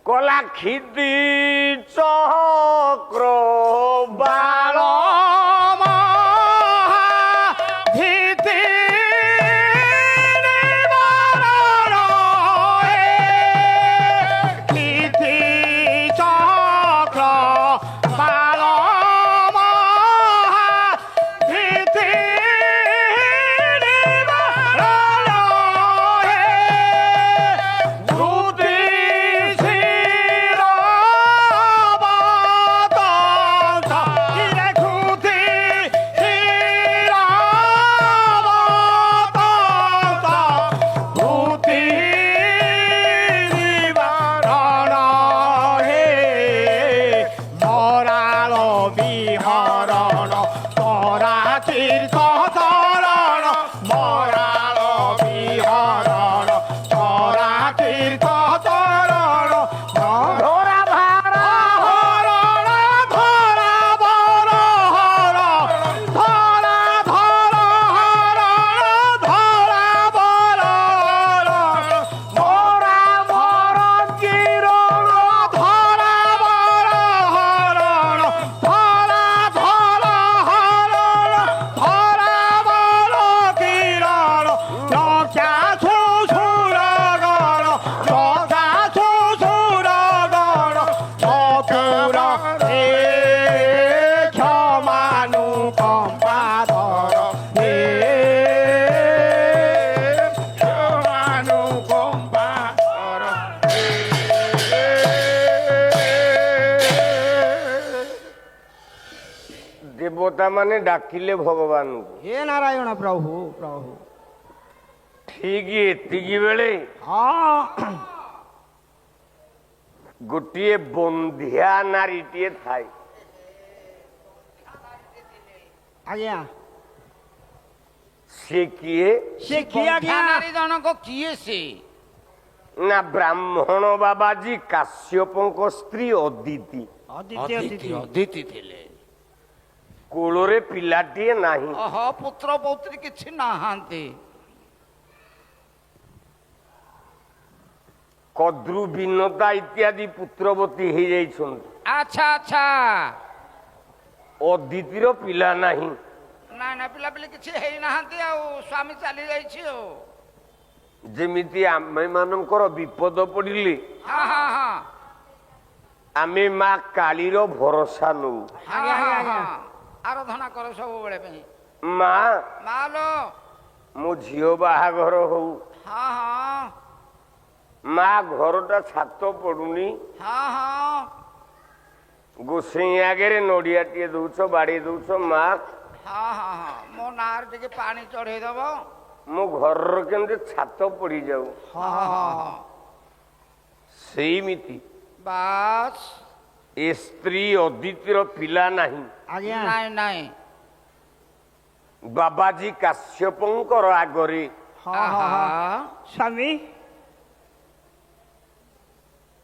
কলা খিদি চক্র বাল দেবতা মানে ডাকিলে ভগবান হে নারায়ণ প্রভু প্রভু ঠিক এତିକି ବେଳେ ଗୋଟିଏ ବନ୍ଧିଆ ନାରୀଟିଏ ଥାଏ। ଆଜ୍ଞା ସେ କିଏ? ସେ କିଏ ଆଜ୍ଞା? ନାରୀ ଜଣକ କିଏ ସେ? ନା ବ୍ରାହ୍ମଣ ବାବାଜୀ କାଶ୍ୟପଙ୍କ ସ୍ତ୍ରୀ ଅଦିତି। ଅଦିତି ଥିଲେ। କୋଳରେ ପିଲାଟିଏ ନାହିଁ। ପୁତ୍ର ପୌତ୍ରୀ କିଛି ନାହାନ୍ତି। କଦ୍ରୁ ବିନତା ଇତ୍ୟାଦି ପୁତ୍ରବତୀ ହେଇଯାଇଛନ୍ତି। ଆଚ୍ଛା ଆଚ୍ଛା ଅଦିତିର ପିଲା ନାହିଁ। ନାଇଁ ନା ପିଲାପିଲି କିଛି ହେଇନାହାନ୍ତି ଆଉ ସ୍ୱାମୀ ଚାଲି ଯାଇଛି ଆଉ। ଯେମିତି ଆମେ ମାନଙ୍କର ବିପଦ ପଡ଼ିଲେ ଆମେ ମା କାଳୀର ଭରସା ନଉ। ଆରାଧନା କର ସବୁବେଳେ ପାଇଁ। ମା ମାଲୋ ମୋ ଝିଅ ବାହାଘର ହଉ। ହଁ ହଁ ମା ଘରଟା ଛାତ ପଡୁନି। ହଁ ହଁ ଗୋସେଇ ଆଗରେ ନଡିଆଟିଏ ଦଉଛ ବାଡେଇ ଦଉଛ। ମା ହଁ ହଁ ହଁ ମୋ ନାଁରେ ଟିକେ ପାଣି ଚଢେଇ ଦବ। ମୋ ଘରର କେମିତି ଛାତ ପଡିଯାଉ। ସେଇମିତି ବାସ୍ ଏ ସ୍ତ୍ରୀ ଅଦିତିର ପିଲା ନାହିଁ। ନାଇଁ ନାଇଁ ବାବାଜୀ କାଶ୍ୟପଙ୍କର ଆଗରେ ସ୍ୱାମୀ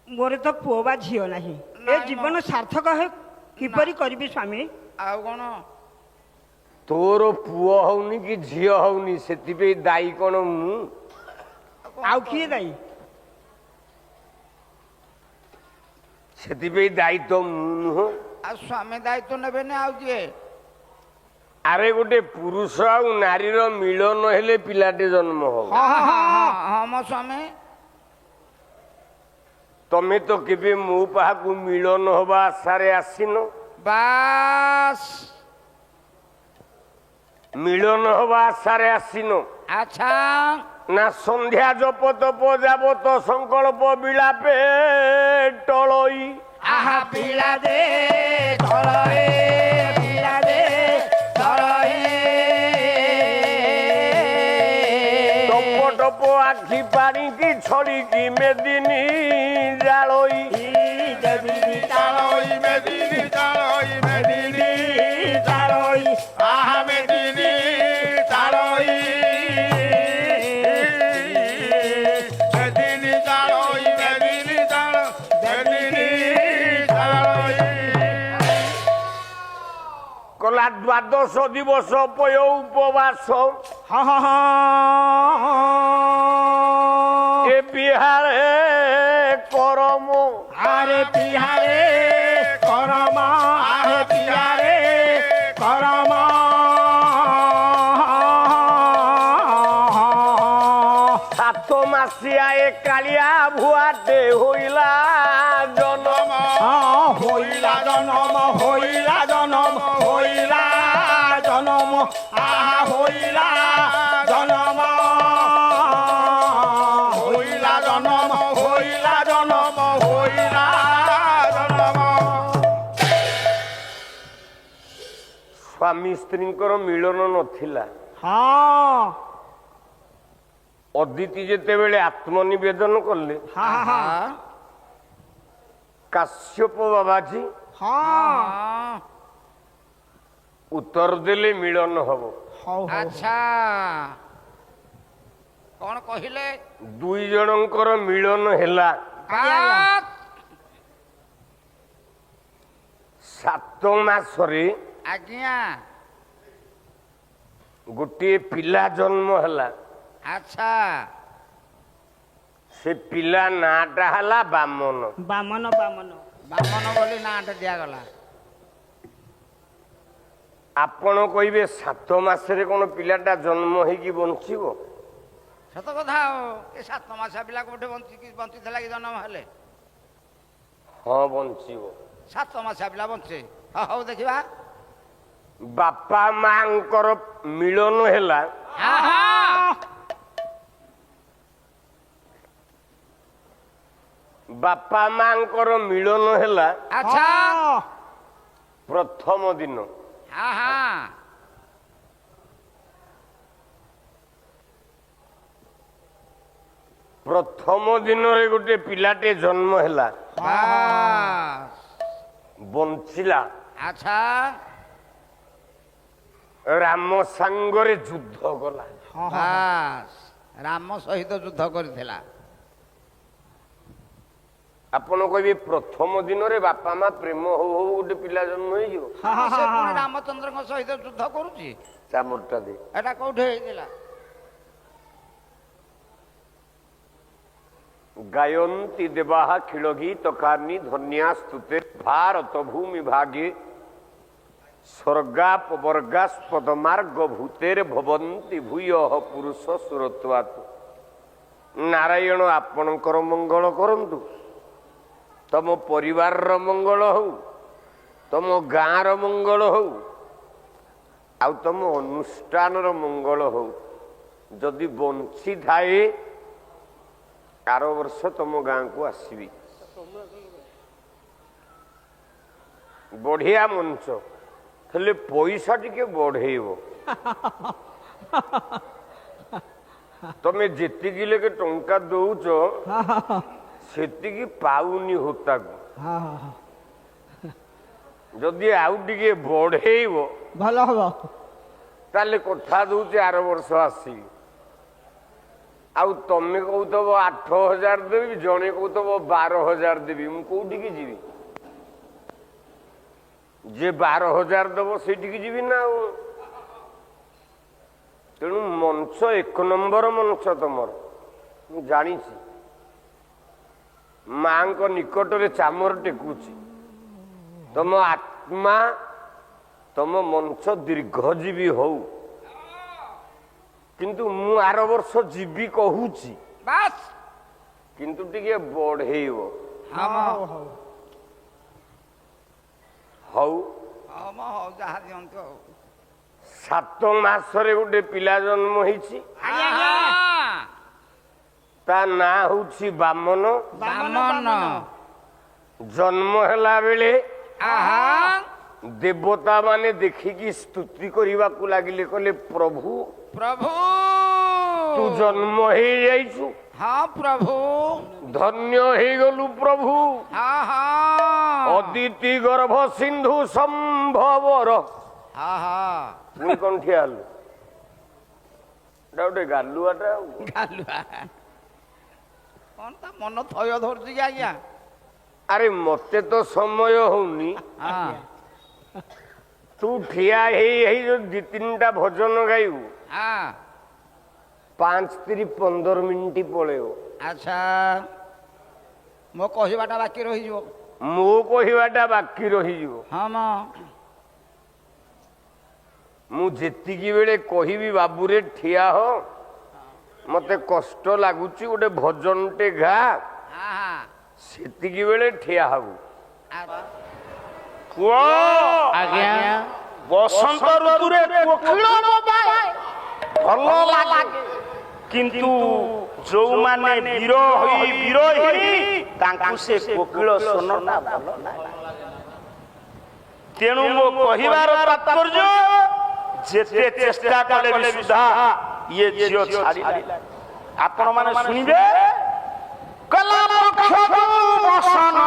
ମୋର ତ ପୁଅ ବା ଝିଅ ନାହିଁ। ଏ ଜୀବନ ସାର୍ଥକ କିପରି କରିବି ସ୍ୱାମୀ? ଆଉ କଣ ତୋର ପୁଅ ହଉନି କି ଝିଅ ହଉନି ସେଥିପାଇଁ ଦାୟୀ କଣ ମୁଁ? ଆଉ କିଏ ଦାୟୀ? ସେଥିପାଇଁ ଦାୟୀ ତ ମୁଁ ନୁହଁ। ଆଉ ସ୍ୱାମୀ ଦାୟିତ୍ୱ ନେବେନି ଆଉ କିଏ? ଆରେ ଗୋଟେ ପୁରୁଷ ଆଉ ନାରୀର ମିଳନ ହେଲେ ପିଲାଟେ ଜନ୍ମ ହବ। ହଁ ମୋ ସ୍ୱାମୀ ତମେ ତ କେବେ ମୋ ପାଖକୁ ମିଳନ ହବା ଆଶାରେ ଆସିନ। ବାସ୍ ମିଳନ ହବା ଆଶାରେ ଆସିନ। ଆଚ୍ଛା ନା ସନ୍ଧ୍ୟା ଜପ ତପ ଯାବତ ସଂକଳ୍ପ ବିଳାପେ ଟଳଇ ପିଲା ଦେ ତଳେ ପିଲା ଦେ ତଳେ ଟପ ଟପ ଆଖି ପାଣିକି ଛଳିକି ମେଦିନୀ ଜାଳଇ ମେଦିନୀ ତାଳଇ ମେଦିନୀ ତାଳଇ ମେଦିନୀ ତାଳଇ ମେଦିନୀ ତାଳଇ ମେଦିନୀ ତାଳ ମେଦିନୀ ତାଳଇ କଲା ଦ୍ୱାଦଶ ଦିବସ ପୟ ଉପବାସ। ଏ ବିହାରେ କରମ আরে পিহারে করম আরে পিহারে করম সাত মাসিয়া এ কালিয়া ভুয়াতে হইলা জনম হইলা জনম হইলা জনম হইলা জনম আহা হইলা জনম হইলা জনম হইলা জনম হইলা জনম ସ୍ୱାମୀ ସ୍ତ୍ରୀଙ୍କର ମିଳନ ନଥିଲା। ହଁ ଅଦିତି ଯେତେବେଳେ ଆତ୍ମନିବେଦନ କଲେ ହଁ ହଁ କାଶ୍ୟପ ବାବାଜୀ ହଁ ଉତ୍ତର ଦେଲେ ମିଳନ ହବ। ହଉ ହଉ ଆଚ୍ଛା କଣ କହିଲେ? ଦୁଇ ଜଣଙ୍କର ମିଳନ ହେଲା। ବାତ୍। 7 ମାସରେ ଆଜ୍ଞା ଗୋଟିଏ ପିଲା ଜନ୍ମ ହେଲା। ଆଚ୍ଛା ସେ ପିଲା ନାଁଟା ହେଲା ବାମନ। ବାମନ ବାମନ ବାମନ ବୋଲି ନାଁଟା ଦିଆଗଲା। ଆପଣ କହିବେ 7 ମାସରେ କଣ ପିଲାଟା ଜନ୍ମ ହେଇକି ବଞ୍ଚିବ? ସତ କଥା ଆଉ ଏ 7 ମାସ ପିଲା କୋଉଠି ବଞ୍ଚିଥିଲା କି ଜନ୍ମ ହେଲେ? ହଁ ବଞ୍ଚିବ। 7 ମାସ ପିଲା ବଞ୍ଚେ। ହଉ ଦେଖିବା। ବାପା ମାଙ୍କର ମିଳନ ହେଲା। ବାପା ମାଙ୍କର ମିଳନ ହେଲା ଆଚ୍ଛା ପ୍ରଥମ ଦିନ। ପ୍ରଥମ ଦିନରେ ଗୋଟେ ପିଲାଟେ ଜନ୍ମ ହେଲା, ବଞ୍ଚିଲା। ଆଚ୍ଛା ରାମ ସାଙ୍ଗରେ ଯୁଦ୍ଧ କଲା। ବାସ୍ ରାମ ସହିତ ଯୁଦ୍ଧ କରିଥିଲା। ଆପଣ କହିବେ ପ୍ରଥମ ଦିନରେ ବାପା ମା ପ୍ରେମ ହଉ ହଉ ଗୋଟେ ପିଲା ଜନ୍ମ ହେଇଯିବ? ସେ ପୁଣି ରାମଚନ୍ଦ୍ରଙ୍କ ସହିତ ଯୁଦ୍ଧ କରୁଛି। ଚାମରଟା ଦେ। ଏଟା କୋଉଠି ହେଇଥିଲା? ଗାୟନ୍ତି ଦେବାଃ କ୍ଷୀଳଗୀତକାନି ଧନ୍ୟା ସ୍ତୁତେ ଭାରତ ଭୂମି ଭାଗେ ସ୍ୱର୍ଗାପବର୍ଗାସ୍ପଦ ମାର୍ଗ ଭୂତେରେ ଭବନ୍ତି ଭୂୟଃ ପୁରୁଷ ସୁରତ୍ୱାତ୍। ନାରାୟଣ ଆପଣଙ୍କର ମଙ୍ଗଳ କରନ୍ତୁ, ତମ ପରିବାରର ମଙ୍ଗଳ ହଉ, ତମ ଗାଁର ମଙ୍ଗଳ ହଉ, ଆଉ ତମ ଅନୁଷ୍ଠାନର ମଙ୍ଗଳ ହଉ। ଯଦି ବଞ୍ଚିଥାଏ ଆର ବର୍ଷ ତମ ଗାଁକୁ ଆସିବି। ବଢିଆ ମଞ୍ଚ, ହେଲେ ପଇସା ଟିକେ ବଢେଇବ। ତମେ ଯେତିକି ଲେଖେ ଟଙ୍କା ଦଉଛ ସେତିକି ପାଉନି ହୋତାକୁ। ଯଦି ଆଉ ଟିକେ ବଢେଇବ ଭଲ ହବ। ତାହେଲେ କଥା ଦଉଛି ଆର ବର୍ଷ ଆସିବି। ଆଉ ତମେ କହୁଥବ 8,000 ଦେବି, ଜଣେ କହୁଥବ 12,000 ଦେବି, ମୁଁ କୋଉଠିକି ଯିବି? ଯେ 12,000 ଦବ ସେଇଠିକି ଯିବି ନା। ଆଉ ତେଣୁ ମଞ୍ଚ 1 ନମ୍ବର ମଞ୍ଚ ତମର, ମୁଁ ଜାଣିଛି। ମାଙ୍କ ନିକଟରେ ଚାମର ଟେକୁଛି। ତମ ଆତ୍ମା, ତମ ମଞ୍ଚ ଦୀର୍ଘଜୀବୀ ହଉ। କିନ୍ତୁ ମୁଁ ଆର ବର୍ଷ ଯିବି କହୁଛି, ବାସ୍ କିନ୍ତୁ ଟିକେ ବଢେଇବ। ହଉ ହଉ ହଉ ଯାହା ଦିଅନ୍ତୁ ଆଉ। 7 ମାସରେ ଗୋଟେ ପିଲା ଜନ୍ମ ହେଇଛି। ତା ନାଁ ହଉଛି ବାମନ। ବାମନ ଜନ୍ମ ହେଲା ବେଳେ ଦେବତା ମାନେ ଦେଖିକି ସ୍ତୁତି କରିବାକୁ ଲାଗିଲେ, କହିଲେ ପ୍ରଭୁ ପ୍ରଭୁ ତୁ ଜନ୍ମ ହେଇଯାଇଛୁ, ହଁ ପ୍ରଭୁ ଧନ୍ୟ ହେଇଗଲୁ ପ୍ରଭୁ। ଅଦିତି ଗର୍ଭ ସିନ୍ଧୁ ସମ୍ଭବର। ପୁଣି କଣ ଠିଆ ହେଲୁ? ଏଟା ଗୋଟେ ଗାଲୁଆଟା। ଆଉ ଗାଲୁଆ କଣ ତା ମନ ଥୟ ଧରୁଛି କି ଆଜ୍ଞା? ଆରେ ମତେ ତ ସମୟ ହଉନି। ତୁ ଠିଆ ହେଇ ହେଇ ଯୋଉ 2-3ଟା ଭଜନ ଗାଇବୁ, 5-15 ମିନିଟ୍ ପଳେଇବ। ଆଚ୍ଛା ମୋ କହିବାଟା ବାକି ରହିଯିବ। ମୋ କହିବାଟା ବାକି ରହିଯିବ। ହଁ ମ ମୁଁ ଯେତିକି ବେଳେ କହିବି ବାବୁରେ ଠିଆ ହ, ମତେ କଷ୍ଟ ଲାଗୁଛି, ଗୋଟେ ଭଜନଟେ ଘା, ସେତିକି ବେଳେ ଠିଆ ହବୁ। ପୁଅ ଆଜ୍ଞା ବସନ୍ତ ଋତୁରେ କୋକିଳ ବୋବାଏ, ଭଲ ଲାଗେ, କିନ୍ତୁ ଯୋଉମାନେ ବିରହୀ ତାଙ୍କୁ ସେ କୋକିଳ ସ୍ୱନଟା ଭଲ ଲାଗେ। ତେଣୁ ମୋ କହିବାର ତାତ୍ପର୍ଯ୍ୟ, ଯେତେ ଚେଷ୍ଟା କଲେ ବି ସୁଦ୍ଧା ଇଏ ଝିଅ ଛାଡ଼ିଲାନି। ଆପଣ ମାନେ ଶୁଣିବେ, କଲା ପକ୍ଷକୁ ବସନ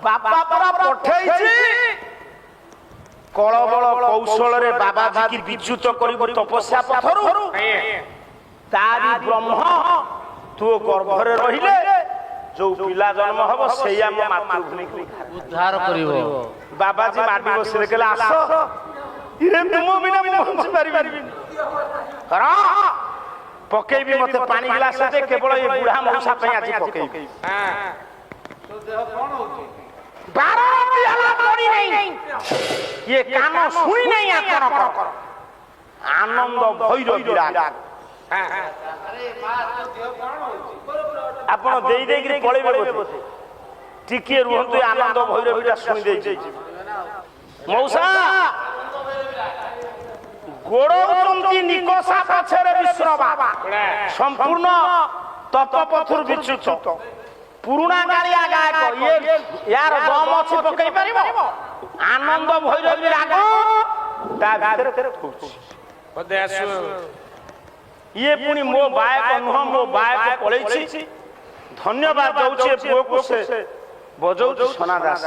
ବାପା ପରା ପଠେଇଛି, କଳବଳ କୌଶଳରେ ବାବାଜୀ ବିଚ୍ୟୁତ କରିବ ତପସ୍ୟା ପଥରୁ। ତାରି ବ୍ରହ୍ମ ତୋ ଗର୍ଭରେ ରହିଲେ ଯୋଉ ପିଲା ଜନ୍ମ ହବ ସେଇ ଆମ ମାତୃଭୂମିକୁ ଉଦ୍ଧାର କରିବ। ବାବାଜୀ ମାଡି ବସିଲେ, କହିଲେ ଆସ, ଇରେ ତୁମ ବିନା ମୁଁ ବଞ୍ଚି ପାରିବିନି, ପକେଇବି ମତେ ପାଣି ଗ୍ଲାସଟେ, କେବଳ ଏ ବୁଢା ମଉସା ପାଇଁ ଆଜି ପକେଇବି। ଇଏ କାନ ଶୁଣି ନାହିଁ ଆପଣଙ୍କର, ଆନନ୍ଦ ଭୈର ବିରାଗ। ଆପଣ ଦେଇ ଦେଇକିରି ପଳେଇବେ ବୋଧେ, ଟିକେ ରୁହନ୍ତୁ, ଆନନ୍ଦ ଭୈର ବିରାଗ ଶୁଣି ଦେଇଛି। ମଉସା ଗୋড়ৌଛନ୍ତି ନିକଷା ପଛରେ ବିଶ୍ର ବାବା, ସମ୍ପୂର୍ଣ୍ଣ ତପପଥରୁ ବିଚ୍ୟୁତ ପୁରୁଣା ଗାଳିଆ ଗାୟକ। ୟାର ଦମ ଅଛି, ପକେଇ ପାରିବ। ଆନନ୍ଦ ଭୈରବୀ ରାଗ ତା ଭିତରେ ଇଏ ପୁଣି ମୋ ବାୟକ ନୁହଁ, ମୋ ବାୟକ ପଳେଇଛି। ଧନ୍ୟବାଦ ଦଉଛି ଏ ପୁଅକୁ, ସେ ବଜଉଛି ସନାଦାସ।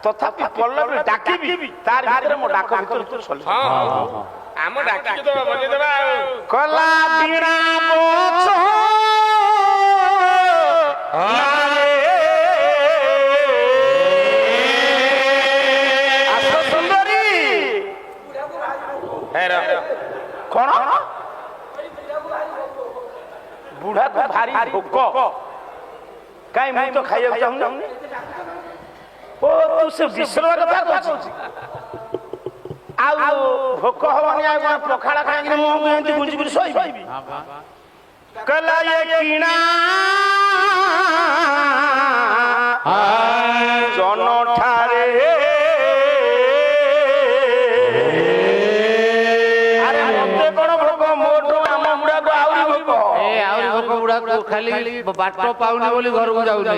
ତଥାପି ପଲ୍ଲବୀ ଡାକିବି, ତାର ଭିତରେ ମୋ ଡାକ ଭିତରେ ଆମ ଡାକିକି ତ ବଜେଇଦେବା। କଲା ବୀଣା ବୋଛ ସୁନ୍ଦରୀ, କଣ ବୁଢାକୁ ଭାରି ଭୋକ, କାଇଁ ମୁଁ ତ ଖାଇବାକୁ ଚାହୁଁନି। ଓ ତୁ ସେ ବିଶ୍ର କଥା କହୁଛୁ, ଆଉ ଭୋକ ହବନି, ଆଉ କଣ ପଖାଳ ଖାଇକିରି ମୁଁ ଏମିତି ଗୁଞ୍ଜିକିରି ଶୋଇବି। କଲା ଇଏ କିଣା ଜନଠାରେ, ଆରେ ମତେ କଣ ଭୋକ, ମୋଠୁ ଆମ ବୁଢାକୁ ଆହୁରି ଭୋକ। ଆହୁରି ଭୋକ, ବୁଢାକୁ ଖାଲି ବାଟ ପାଉନି ବୋଲି ଘରକୁ ଯାଉନି।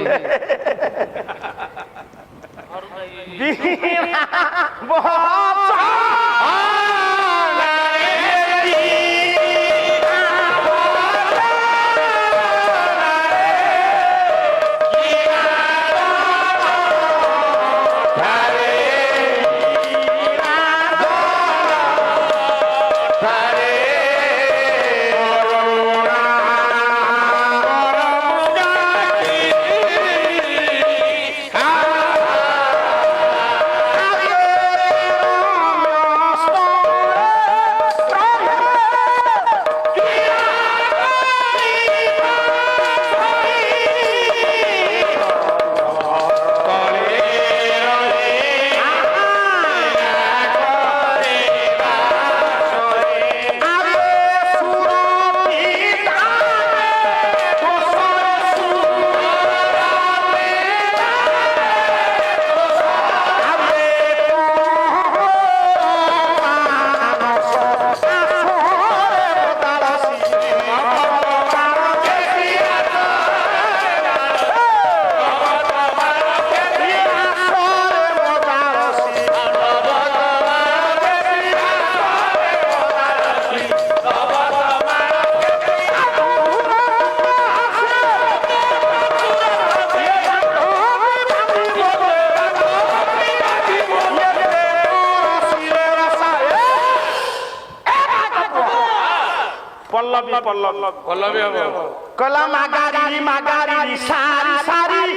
Stop! ପଲ୍ଲବୀ ପଲ୍ଲବୀ ପଲ୍ଲବୀ ହବ କହିଲା ମାଗାରି ମାଗାରି ସାରି ସାରି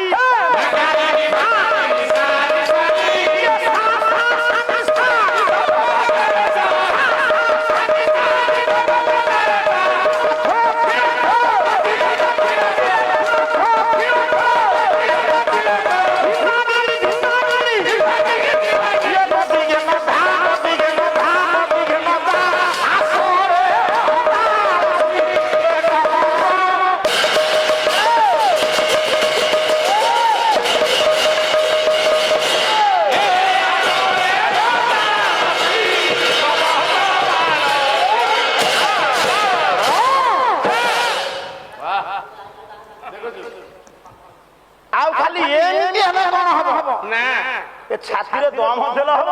ଆଉ ଖାଲି ଏମିତି ହେଲେ କଣ ହବ ନା ଏ ଛାତିରେ ଦମ ଦେଲେ ହବ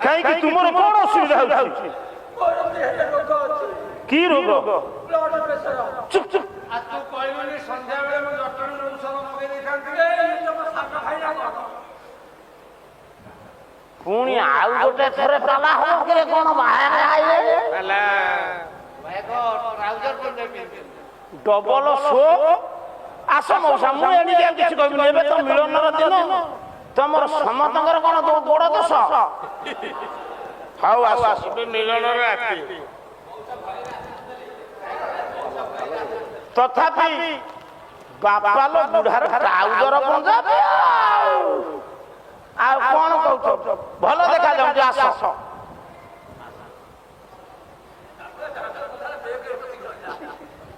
କାହିଁକି ତୁମର କଣ ଅସୁବିଧା ହଉଛି କି ରୋଗ ଚୁପ୍ ଚୁପ୍ ଆଉ ତୁ କହିଲୁନି ସନ୍ଧ୍ୟାବେଳେ ମୁଁ ଜଟଣୀରୁ ଔଷଧ ମଗେଇ ଦେଇଥାନ୍ତି ପୁଣି ଆଉ ଗୋଟେ ଥରେ ପାଲା ହବ କି କଣ ବାହାରେ ଆଇଲେ ହେଲା ଟ୍ରାଉଜର ପିନ୍ଧି ଡବଲ ଶୋ ଆସ ମଉସା ମୁଁ ଏଣିକି ଆଉ କିଛି କହିବିନି ଏବେ ତ ମିଳନର ଦିନ ତମର ସମସ୍ତଙ୍କର କଣ ବଡ ଦୋଷ ହଉ ଆସ ଆସ ମିଳନର ରାତି ତଥାପି ବାପାଲୋ ବୁଢାର ଟ୍ରାଉଜର ପଞ୍ଜାବୀ ଆଉ କଣ କହୁଛ ଭଲ ଦେଖାଯାଉଛି ଆସ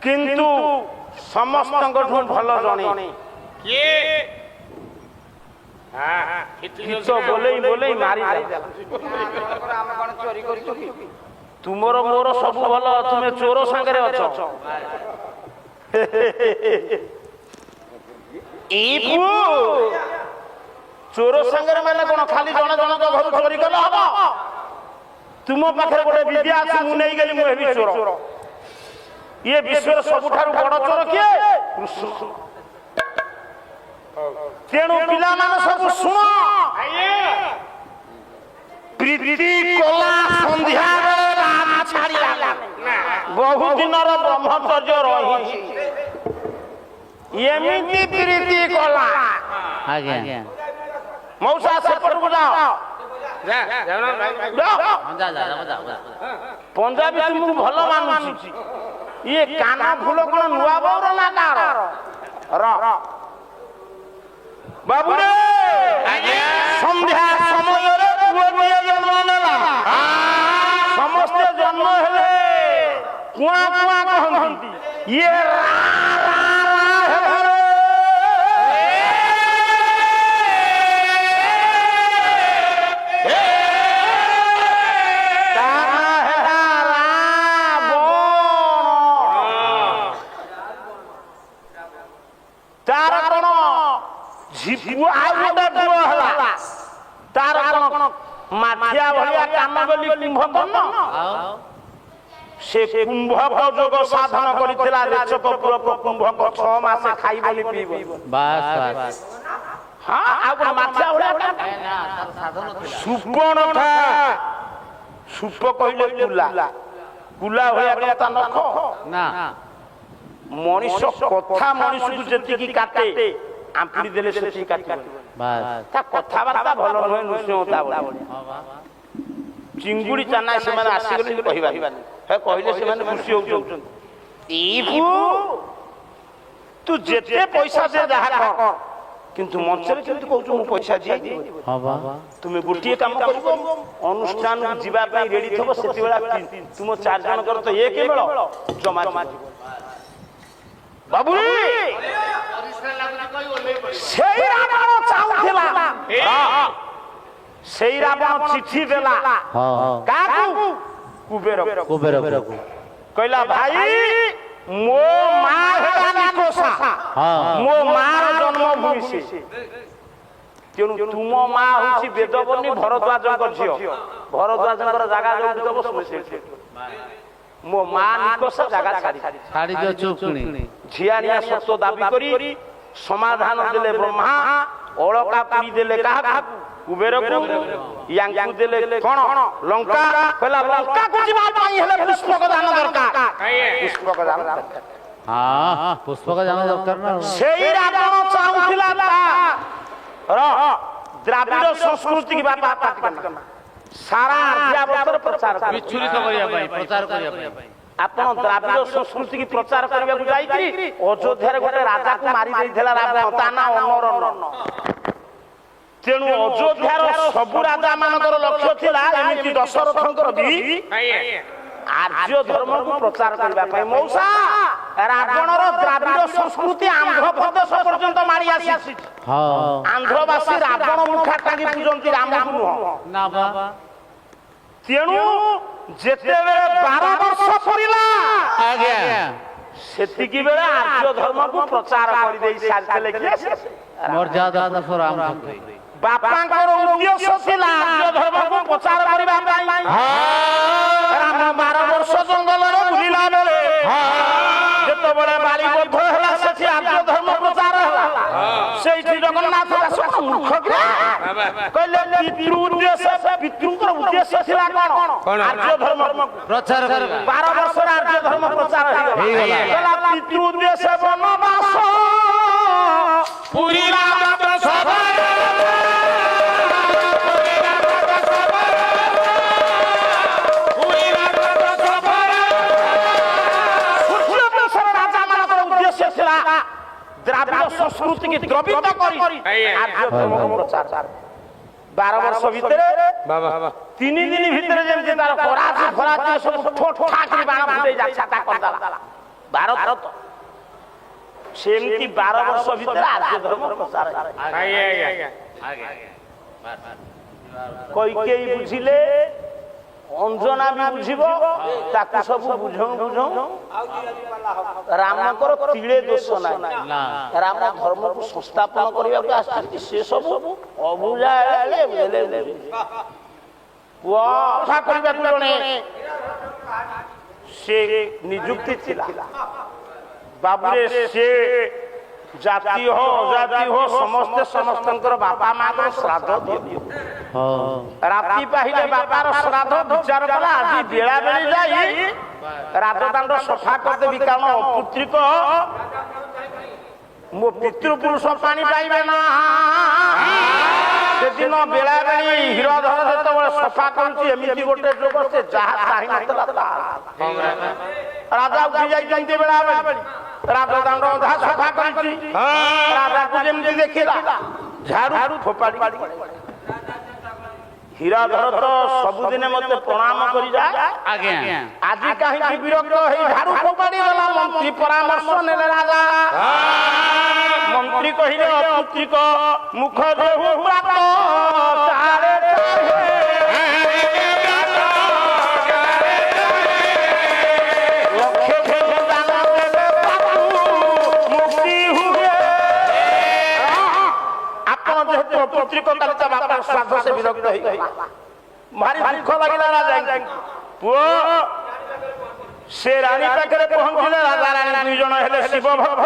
କିନ୍ତୁ ସମସ୍ତଙ୍କଠୁ ଭଲ ଜଣେ କିଏ ଗୀତ ବୋଲେଇ ବୋଲେଇ ମାରି ଆମେ କଣ ଚୋରି କରିଛୁ କି ତୁମର ମୋର ସବୁ ଭଲ ତୁମେ ଚୋର ସାଙ୍ଗରେ ଅଛ ଚୋର ସାଙ୍ଗରେ ମାନେ କଣ ଖାଲି ଜଣେ ଜଣଙ୍କ ଘରୁ ଚୋରି କଲେ ହବ ତୁମ ପାଖରେ ଗୋଟେ ବିଦ୍ୟା ଅଛି ମୁଁ ନେଇଗଲି ମୁଁ ହେବି ଚୋର ଇଏ ବିଶ୍ୱର ସବୁଠାରୁ ବଡ ଚୋର କିଏ କୃଷ୍ଣ ତେଣୁ ପିଲାମାନେ ସବୁ ଶୁଣ ପ୍ରୀତି କଲା ସନ୍ଧ୍ୟା ବହୁ ଦିନର ବ୍ରହ୍ମଚର୍ଯ୍ୟ ରହିଛି ଏମିତି ପ୍ରୀତି କଲା ଆଜ୍ଞା ମଉସା ସେପଟକୁ ଯାଅ ପଞ୍ଜାବୀ ତୁମକୁ ଭଲ ମାନୁଛି ଇଏ କାନ ଫୁଲ କଣ ନୂଆ ବୋଉର ନା କାହାର ବାବୁରେ ସନ୍ଧ୍ୟା ସମୟରେ ପୁଅଟିଏ ଜନ୍ମ ନେଲା ସମସ୍ତେ ଜନ୍ମ ହେଲେ କୁଆ କୁଆ କହନ୍ତି ଇଏ ତାର କଣ ଝିପୁଆ ଆଉ ଗୋଟେ ପୁଅ ହେଲା ତାର କଣ ମାଠିଆ ଭଳିଆ କାମ ବୋଲି କୁମ୍ଭକର୍ଣ୍ଣ ସେ କୁମ୍ଭକ ଯୋଗ ସାଧନ କରିଥିଲା ରେଚକ ପୁରକ କୁମ୍ଭକ 6 ମାସ ଖାଇବନି ପିଇବନି ହଁ ଆଉ କଣ ମାଠିଆ ଭଳିଆ ସୁପର୍ଣ୍ଣଖା ସୁପ କହିଲେ କୁଲା ଭଳିଆ କଥା ନଖ ନା ମଣିଷ କଥା ମଣିଷକୁ ଯେତିକି କାଟେ ଆମ୍ପୁଡ଼ି ଦେଲେ ସେତିକି କାଟିବ ତା କଥାବାର୍ତ୍ତା ଭଲ ନୁହେଁ ନୃସିଂହତା ଚିଙ୍ଗୁଡି ଚାନା ସେମାନେ ଆସିଗଲେ କହିବାନି କହିଲେ ସେମାନେ ଖୁସି ହଉଛନ୍ତି ତୁ ଯେତେ ପଇସା ଦେ ଯାହା କର କିନ୍ତୁ ମଞ୍ଚରେ କେମିତି କହୁଛୁ ମୁଁ ପଇସା ଦିଏ ତୁମେ ଗୋଟିଏ କାମ କରିବ ଅନୁଷ୍ଠାନକୁ ଯିବା ପାଇଁ ରେଡି ଥିବ ସେତେବେଳେ ତୁମ 4 ଜଣଙ୍କର ତ ଏକ ବେଳ ଜମା ବାବୁ ସେଇ ରାବଣ ଚାହୁଁଥିଲା ସେଇ ରାବଣ ଚିଠି ଦେଲା କାହାକୁ କୁବେରକୁ କହିଲା ଭାଇ ମୋ ମା ହେଲା ନିକୋଷା ମୋ ମାର ଜନ୍ମଭୂମି ସେ ତେଣୁ ତୁମ ମା ହଉଛି ବେଦବର୍ଣ୍ଣୀ ଭରଦ୍ୱାଜଙ୍କ ଝିଅ ଭରଦ୍ୱାଜଙ୍କର ଜାଗା ଯୋଉଠି ଦବ ମୋ ମା ନିକୋଷା ଜାଗା ଛାଡି ଝିଆଣିଆ ସତ୍ୟ ଦାବି କରି ସମାଧାନ ଦେଲେ ବ୍ରହ୍ମା ଅଳକା ପୁରୀ ଦେଲେ କାହାକୁ କୁବେରକୁ ୟାଙ୍କୁ ଦେଲେ କଣ ଲଙ୍କା କହିଲା ଲଙ୍କାକୁ ଯିବା ପାଇଁ ହେଲେ ପୁଷ୍ପକ ଦାନ ଦରକାର ପୁଷ୍ପକ ଦାନ ଦରକାର ହଁ ପୁଷ୍ପକ ଜାଣ ଦରକାର ନା ସେଇ ରାବଣ ଚାହୁଁଥିଲା ଦ୍ରାବିଡ ସଂସ୍କୃତି କି ବାପା ସାରା ଆର୍ଯ୍ୟାବର୍ତ୍ତର ପ୍ରଚାର ବିଚ୍ଛୁରିତ କରିବା ପାଇଁ ପ୍ରଚାର କରିବା ପାଇଁ ଆପଣ ଦ୍ରାବିଡ ସଂସ୍କୃତି କି ପ୍ରଚାର କରିବାକୁ ଯାଇକି ଅଯୋଧ୍ୟାରେ ଗୋଟେ ରାଜାକୁ ମାରି ଦେଇଥିଲା ରାବଣ ତା ନା ଅନରନ ତେଣୁ ଅଯୋଧ୍ୟାର ସବୁ ରାଜା ମାନଙ୍କର ଲକ୍ଷ୍ୟ ଥିଲା ଏମିତି ଦଶରଥଙ୍କର ବି ଆର୍ଯ୍ୟ ଧର୍ମକୁ ପ୍ରଚାର କରିବା ପାଇଁ ମଉସା ରାବଣର ଦ୍ରାବିଡ ସଂସ୍କୃତି ଆନ୍ଧ୍ରପ୍ରଦେଶ ପର୍ଯ୍ୟନ୍ତ ମାଡ଼ି ଆସିଛି ଆନ୍ଧ୍ରବାସୀ ରାବଣ ମୁଖା ଟାଙ୍ଗି ପୂଜନ୍ତି ରାମକୁ ନୁହଁ ନା ବାବା ତେଣୁ ଯେତେବେଳେ 12 ବର୍ଷ ସରିଲା ଆଜ୍ଞା ସେତିକି ବେଳେ ଆର୍ଯ୍ୟ ଧର୍ମକୁ ପ୍ରଚାର କରିଦେଇ ସାରିଥିଲେ କିଏ ମର୍ଯ୍ୟାଦା ଦାସ ରାମଚନ୍ଦ୍ର ବାପାଙ୍କର ଉଦ୍ଦେଶ୍ୟ ଥିଲା ଆର୍ଯ୍ୟ ଧର୍ମକୁ ପ୍ରଚାର କରିବା ପାଇଁ ରାମ 12 ବର୍ଷ ଜଙ୍ଗଲରେ ବୁଲିଲା ବେଳେ ଯେତେବେଳେ ବାଲିବଦ୍ଧ ହେଲା ସେଠି ଆର୍ଯ୍ୟ ଧର୍ମ ପ୍ରଚାର ହେଲା ସେଇଠି ଜଗନ୍ନାଥ ଦାସ ମୂର୍ଖ କହିଲେ ପିତୃଙ୍କର ଉଦ୍ଦେଶ୍ୟ ଥିଲା କଣ ଆର୍ଯ୍ୟ ଧର୍ମ ପ୍ରଚାର କରିବା 12 ବର୍ଷର ଆର୍ଯ୍ୟ ଧର୍ମ ପ୍ରଚାର ହେଇଗଲା ପିତୃ ଉଦ୍ଦେଶ୍ୟ ବନବାସ ପୁରୀ দ্রাবিড় সংস্কৃতিকে দ্রবিত করি আর্য ধর্মকে প্রচার 12 ବର୍ଷ ଭିତରେ 3 ଦିନ ଭିତରେ ଯେମିତି ତାର କରାଚି ଫରାଚି ସବୁ ଠୋ ଠାକି ବାଣ ଫୁଟେଇ ଯା ଛାତା କରିଦେଲା ଭାରତ ସେମିତି 12 ବର୍ଷ ଭିତରେ ଆର୍ଯ୍ୟ ଧର୍ମ ପ୍ରଚାର କୈକେୟୀ ବୁଝିଲେ ଅଞ୍ଜନା ବି ବୁଝିବ ତାକୁ ସବୁ ବୁଝଉ ରାମଙ୍କର ତିଳେ ଦୋଷ ନାହିଁ ରାମ ଧର୍ମକୁ ସଂସ୍ଥାପନ କରିବାକୁ ଆସିଛନ୍ତି ସେ ସବୁ ଅବୁଝା ପୁଅ କଥା କରିବାକୁ ଜଣେ ସେ ନିଯୁକ୍ତି ଥିଲା ବାବୁରେ ସେ ଜାତି ହୋ ଅଜାତି ହୋ ସମସ୍ତେ ସମସ୍ତଙ୍କର ବାପା ମାଙ୍କର ଶ୍ରାଦ୍ଧ ଦିଅ ରାତି ପାହିଲେ ବାପାର ଶ୍ରାଦ୍ଧ ବିଚାର କଲା ଆଜି ବେଳା ବେଳି ଯାଇ ରାଜଦାଣ୍ଡ ସଫା କରିଦେବି କାରଣ ଅପୁତ୍ରିକ ମୋ ପିତୃପୁରୁଷ ପାଣି ପାଇବେ ନା ସେଦିନ ବେଳା ବେଳି ହୀରଧର ଯେତେବେଳେ ସଫା କରୁଛି ଏମିତି ଗୋଟେ ଯୋଗ ସେ ଯାହା ଚାହିଁନଥିଲା ରାଜା ଉଠି ଯାଇଛନ୍ତି ବେଳା ବେଳି ରାଜଦାଣ୍ଡ ଅଧା ସଫା କରିଛି ରାଜାକୁ ଯେମିତି ଦେଖିଲା ଝାଡୁ ଫୋପାଡ଼ି ହୀରାଧର ତ ସବୁଦିନେ ମତେ ପ୍ରଣାମ କରି ଯାଏ ଆଜି କାହିଁକି ବିରକ୍ତ ହେଇ ଝାଡୁ ଫୋପାଡ଼ି ଗଲା ମନ୍ତ୍ରୀ ପରାମର୍ଶ ନେଲେ ରାଜା ମନ୍ତ୍ରୀ କହିଲେ ଅପୁତ୍ରିକ ମୁଖ ଦେହୁ ପ୍ରାପ୍ତ ସେ ବିରକ୍ତ ହେଇଗଲା ଭାରି ଦୁଃଖ ଲାଗିଲା ରାଜା ପୁଅ ସେ ରାଣୀ ପାଖରେ ପହଞ୍ଚିଲେ ରାଜା ରାଣୀ 2 ଜଣ ହେଲେ ଶିବ ଭକ୍ତ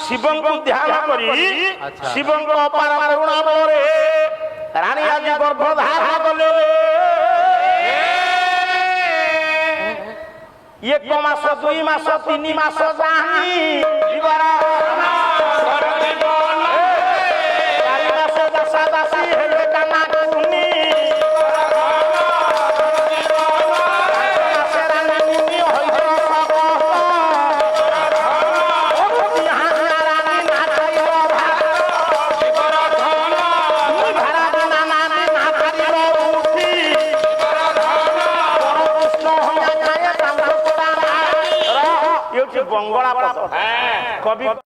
ଶିବଙ୍କୁ ଧ୍ୟାନ କରି ଶିବଙ୍କ ଅପାର କରୁଣା ବଳରେ ରାଣୀ ଆଜି ଗର୍ଭ ଧାରଣ କଲେ 1 ମାସ 2 ମାସ 3 ମାସ ଯାଇ ବଙ୍ଗଳା କବି